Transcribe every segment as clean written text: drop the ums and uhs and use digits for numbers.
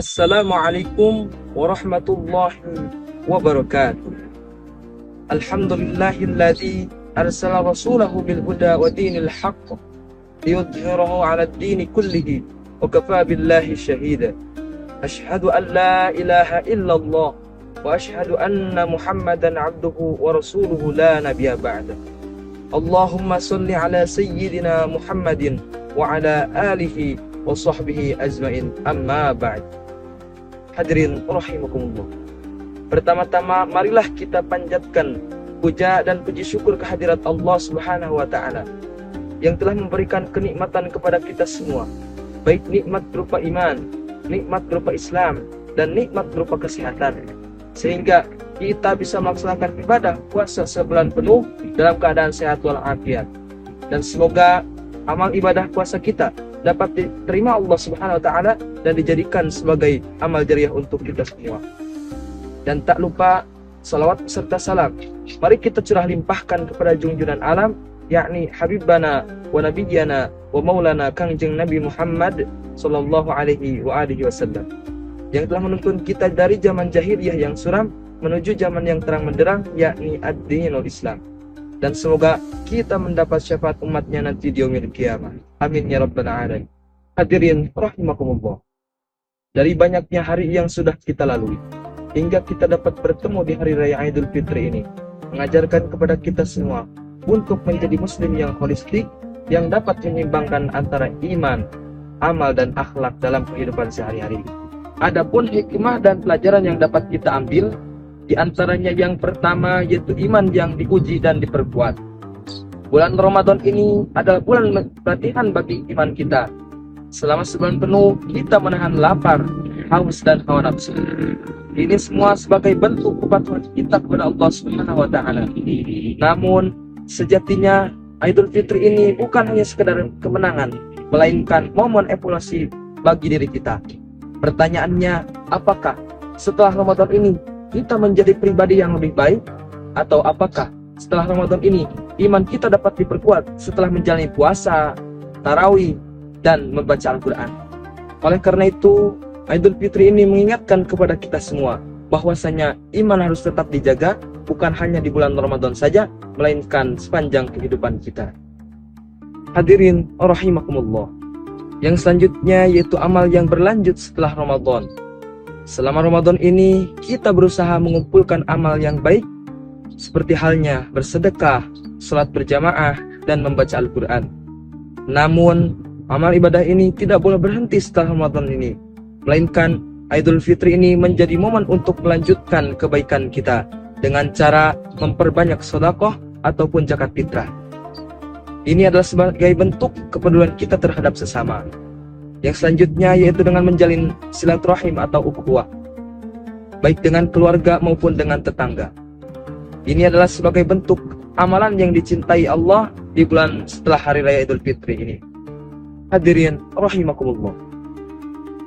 Assalamualaikum warahmatullahi wabarakatuh. Alhamdulillahilladzi arsala rasulahu bil huda wa dinil haqq liyudhhirahu 'ala ad-dini kullihi wa kafa billahi shahida. Asyhadu an la ilaha illallah wa asyhadu anna Muhammadan 'abduhu wa rasuluhu la nabiyya ba'da. Allahumma shalli 'ala sayyidina Muhammadin wa 'ala alihi wa sahbihi ajmain, amma ba'd. Hadirin rahimakumullah. Pertama-tama marilah kita panjatkan puja dan puji syukur kehadirat Allah Subhanahu wa taala yang telah memberikan kenikmatan kepada kita semua, baik nikmat berupa iman, nikmat berupa Islam, dan nikmat berupa kesehatan, sehingga kita bisa melaksanakan ibadah puasa sebulan penuh dalam keadaan sehat walafiat. Dan semoga amal ibadah puasa kita dapat diterima Allah Subhanahu wa taala dan dijadikan sebagai amal jariah untuk kita semua. Dan tak lupa salawat serta salam mari kita curah limpahkan kepada junjungan alam, yakni habibana wa nabiyyana wa maulana Kangjeng Nabi Muhammad sallallahu alaihi wasallam, yang telah menuntun kita dari zaman jahiliyah yang suram menuju zaman yang terang benderang, yakni ad-dinul Islam. Dan semoga kita mendapat syafaat umatnya nanti di yaumil qiyamah. Amin ya rabbal alamin. Hadirin rahimakumullah. Dari banyaknya hari yang sudah kita lalui, hingga kita dapat bertemu di hari raya Idul Fitri ini, mengajarkan kepada kita semua untuk menjadi muslim yang holistik, yang dapat menyeimbangkan antara iman, amal, dan akhlak dalam kehidupan sehari-hari. Adapun hikmah dan pelajaran yang dapat kita ambil, di antaranya yang pertama yaitu iman yang diuji dan diperkuat. Bulan Ramadan ini adalah bulan pelatihan bagi iman kita. Selama sebulan penuh kita menahan lapar, haus, dan hawa nafsu. Ini semua sebagai bentuk kepatuhan kita kepada Allah Subhanahu wa taala. Namun sejatinya Idul Fitri ini bukan hanya sekedar kemenangan, melainkan momen evaluasi bagi diri kita. Pertanyaannya, apakah setelah Ramadan ini kita menjadi pribadi yang lebih baik? Atau apakah setelah Ramadan ini iman kita dapat diperkuat setelah menjalani puasa, tarawih, dan membaca Al-Quran? Oleh karena itu, Idul Fitri ini mengingatkan kepada kita semua bahwasanya iman harus tetap dijaga, bukan hanya di bulan Ramadan saja, melainkan sepanjang kehidupan kita. Hadirin rahimakumullah. Yang selanjutnya yaitu amal yang berlanjut setelah Ramadan. Selama Ramadan ini kita berusaha mengumpulkan amal yang baik, seperti halnya bersedekah, salat berjamaah, dan membaca Al-Quran. Namun amal ibadah ini tidak boleh berhenti setelah Ramadan ini, melainkan Idul Fitri ini menjadi momen untuk melanjutkan kebaikan kita dengan cara memperbanyak sedekah ataupun zakat fitrah. Ini adalah sebagai bentuk kepedulian kita terhadap sesama. Yang selanjutnya yaitu dengan menjalin silaturahim atau ukhuwah, baik dengan keluarga maupun dengan tetangga. Ini adalah sebagai bentuk amalan yang dicintai Allah di bulan setelah hari raya Idul Fitri ini. Hadirin rahimakumullah.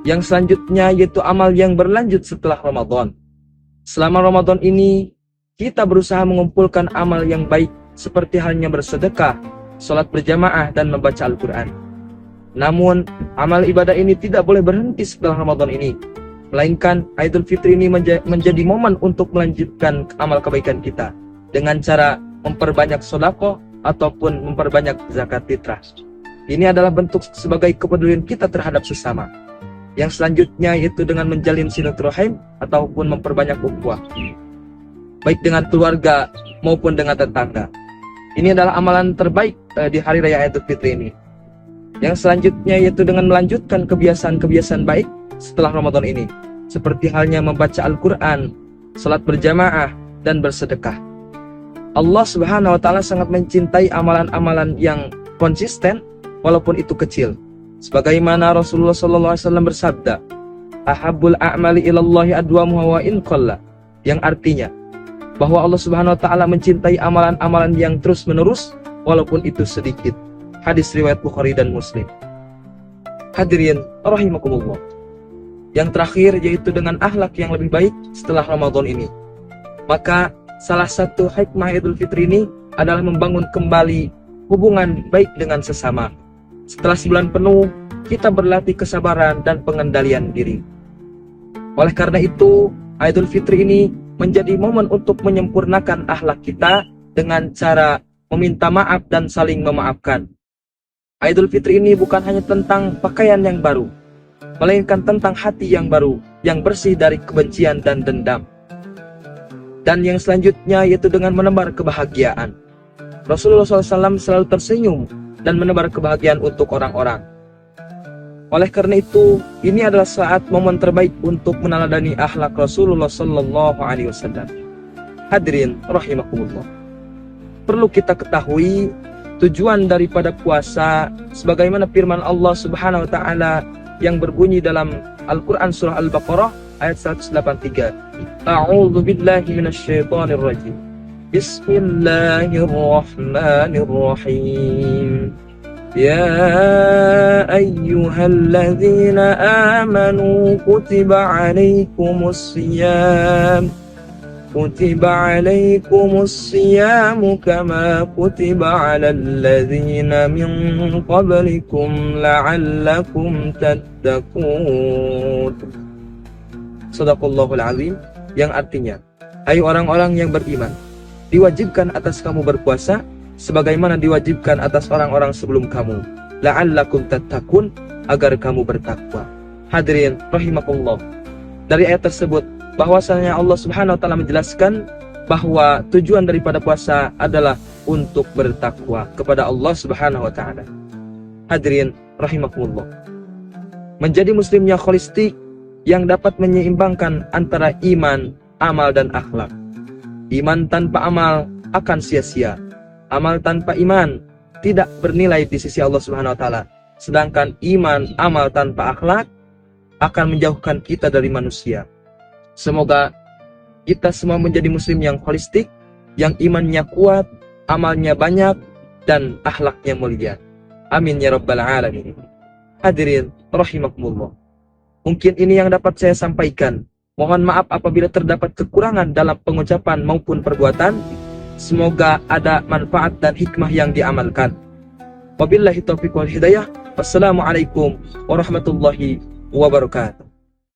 Yang selanjutnya yaitu amal yang berlanjut setelah Ramadan. Selama Ramadan ini kita berusaha mengumpulkan amal yang baik, seperti halnya bersedekah, salat berjamaah, dan membaca Al-Quran. Namun amal ibadah ini tidak boleh berhenti setelah Ramadan ini, melainkan Idul Fitri ini menjadi momen untuk melanjutkan amal kebaikan kita dengan cara memperbanyak sedekah ataupun memperbanyak zakat fitrah. Ini adalah bentuk sebagai kepedulian kita terhadap sesama. Yang selanjutnya yaitu dengan menjalin silaturahim ataupun memperbanyak ukhuwah, baik dengan keluarga maupun dengan tetangga. Ini adalah amalan terbaik di hari raya Idul Fitri ini. Yang selanjutnya yaitu dengan melanjutkan kebiasaan-kebiasaan baik setelah Ramadan ini, seperti halnya membaca Al-Quran, salat berjamaah, dan bersedekah. Allah Subhanahu wa taala sangat mencintai amalan-amalan yang konsisten walaupun itu kecil. Sebagaimana Rasulullah sallallahu alaihi wasallam bersabda, "Ahabbul a'mali ilallahi adwamuha wa in qalla." Yang artinya bahwa Allah Subhanahu wa taala mencintai amalan-amalan yang terus-menerus walaupun itu sedikit. Hadis riwayat Bukhari dan Muslim. Hadirin rahimakumullah. Yang terakhir yaitu dengan akhlak yang lebih baik setelah Ramadan ini. Maka salah satu hikmah Idul Fitri ini adalah membangun kembali hubungan baik dengan sesama. Setelah sebulan penuh kita berlatih kesabaran dan pengendalian diri. Oleh karena itu, Idul Fitri ini menjadi momen untuk menyempurnakan akhlak kita dengan cara meminta maaf dan saling memaafkan. Idul Fitri ini bukan hanya tentang pakaian yang baru, melainkan tentang hati yang baru, yang bersih dari kebencian dan dendam. Dan yang selanjutnya yaitu dengan menebar kebahagiaan. Rasulullah SAW selalu tersenyum dan menebar kebahagiaan untuk orang-orang. Oleh karena itu, ini adalah saat momen terbaik untuk meneladani akhlak Rasulullah SAW. Hadirin rahimakumullah. Perlu kita ketahui tujuan daripada puasa sebagaimana firman Allah Subhanahu wa taala yang berbunyi dalam Al-Qur'an surah Al-Baqarah ayat 183. A'udzu billahi minasyaitonir rajim. Bismillahirrahmanirrahim. Ya ayyuhalladzina amanu kutiba alaikumus siyamu kama kutiba alal ladzina min qablikum la'allakum tattaqun. Shadaqallahul azim, yang artinya, hai orang-orang yang beriman, diwajibkan atas kamu berpuasa sebagaimana diwajibkan atas orang-orang sebelum kamu, la'allakum tattaqun, agar kamu bertakwa. Hadirin rahimakumullah. Dari ayat tersebut bahwasanya Allah Subhanahu wa taala menjelaskan bahwa tujuan daripada puasa adalah untuk bertakwa kepada Allah Subhanahu wa taala. Hadirin rahimakumullah. Menjadi muslim yang holistik yang dapat menyeimbangkan antara iman, amal dan akhlak. Iman tanpa amal akan sia-sia. Amal tanpa iman tidak bernilai di sisi Allah Subhanahu wa taala. Sedangkan iman, amal tanpa akhlak akan menjauhkan kita dari manusia. Semoga kita semua menjadi muslim yang holistik, yang imannya kuat, amalnya banyak, dan akhlaknya mulia. Amin ya rabbal alamin. Hadirin rahimakumullah. Mungkin ini yang dapat saya sampaikan. Mohon maaf apabila terdapat kekurangan dalam pengucapan maupun perbuatan. Semoga ada manfaat dan hikmah yang diamalkan. Wabillahi taufiq wal hidayah. Wassalamualaikum warahmatullahi wabarakatuh.